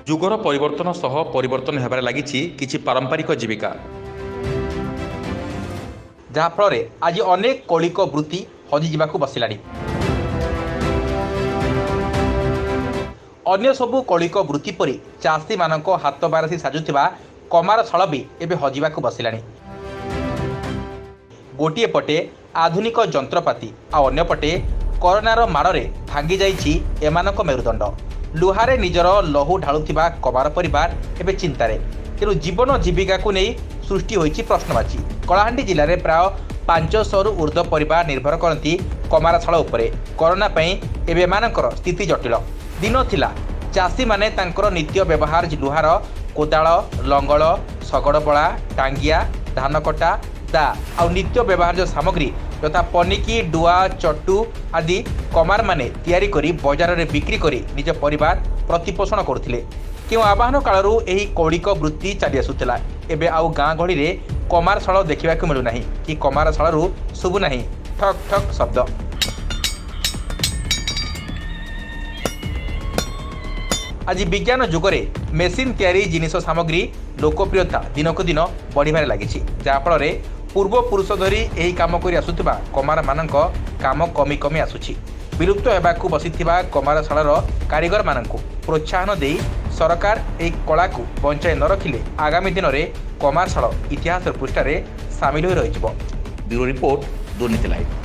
ଯୁଗର ପରିବର୍ତ୍ତନ ସହ ପରିବର୍ତ୍ତନ ହେବାରେ ଲାଗିଛି କିଛି ପାରମ୍ପରିକ ଜୀବିକା, ଯାହାଫଳରେ ଆଜି ଅନେକ କୌଳିକ ବୃତ୍ତି ହଜିଯିବାକୁ ବସିଲାଣି। ଅନ୍ୟ ସବୁ କୌଳିକ ବୃତ୍ତି ପରି ଚାଷୀମାନଙ୍କ ହାତ ବାରସି ସାଜୁଥିବା କମାର ଶାଳ ବି ଏବେ ହଜିବାକୁ ବସିଲାଣି। ଗୋଟିଏ ପଟେ ଆଧୁନିକ ଯନ୍ତ୍ରପାତି ଆଉ ଅନ୍ୟପଟେ କରୋନାର ମାଡ଼ରେ ଭାଙ୍ଗି ଯାଇଛି ଏମାନଙ୍କ ମେରୁଦଣ୍ଡ। ଲୁହାରେ ନିଜର ଲହୁ ଢାଳୁଥିବା କମାର ପରିବାର ଏବେ ଚିନ୍ତାରେ। ତେଣୁ ଜୀବନ ଜୀବିକାକୁ ନେଇ ସୃଷ୍ଟି ହୋଇଛି ପ୍ରଶ୍ନବାଚୀ। କଳାହାଣ୍ଡି ଜିଲ୍ଲାରେ ପ୍ରାୟ 500ରୁ ଉର୍ଦ୍ଧ୍ୱ ପରିବାର ନିର୍ଭର କରନ୍ତି କମାର ଶାଳ ଉପରେ। କରୋନା ପାଇଁ ଏବେ ଏମାନଙ୍କର ସ୍ଥିତି ଜଟିଳ। ଦିନ ଥିଲା ଚାଷୀମାନେ ତାଙ୍କର ନିତ୍ୟ ବ୍ୟବହାର ଲୁହାର କୋଦାଳ, ଲଙ୍ଗଳ, ଶଗଡ଼ବଳା, ଟାଙ୍ଗିଆ, ଧାନକଟା, ଦା ଆଉ ନିତ୍ୟ ବ୍ୟବହାର୍ଯ୍ୟ ସାମଗ୍ରୀ ଯଥା ପନିକି, ଡୁଆ, ଚଟୁ ଆଦି କମାରମାନେ ତିଆରି କରି ବଜାରରେ ବିକ୍ରି କରି ନିଜ ପରିବାର ପ୍ରତିପୋଷଣ କରୁଥିଲେ। କେଉଁ ଆବାହନ କାଳରୁ ଏହି କୌଳିକ ବୃତ୍ତି ଚାଲି ଆସୁଥିଲା। ଏବେ ଆଉ ଗାଁ ଗହଳିରେ କମାର ଶାଳ ଦେଖିବାକୁ ମିଳୁନାହିଁ କି କମାର ଶାଳରୁ ଶୁଭୁନାହିଁ ଠକ୍ ଠକ୍ ଶବ୍ଦ। ଆଜି ବିଜ୍ଞାନ ଯୁଗରେ ମେସିନ୍ ତିଆରି ଜିନିଷ ସାମଗ୍ରୀ ଲୋକପ୍ରିୟତା ଦିନକୁ ଦିନ ବଢ଼ିବାରେ ଲାଗିଛି, ଯାହାଫଳରେ ପୂର୍ବପୁରୁଷ ଧରି ଏହି କାମ କରି ଆସୁଥିବା କମାରମାନଙ୍କ କାମ କମି କମି ଆସୁଛି। ବିଲୁପ୍ତ ହେବାକୁ ବସିଥିବା କମାରଶାଳର କାରିଗରମାନଙ୍କୁ ପ୍ରୋତ୍ସାହନ ଦେଇ ସରକାର ଏହି କଳାକୁ ବଞ୍ଚାଇ ନ ରଖିଲେ ଆଗାମୀ ଦିନରେ କମାରଶାଳ ଇତିହାସର ପୃଷ୍ଠାରେ ସାମିଲ ହୋଇ ରହିଯିବ। ବ୍ୟୁରୋ ରିପୋର୍ଟ, ଦୁର୍ନୀତି ଲାଇଭ୍।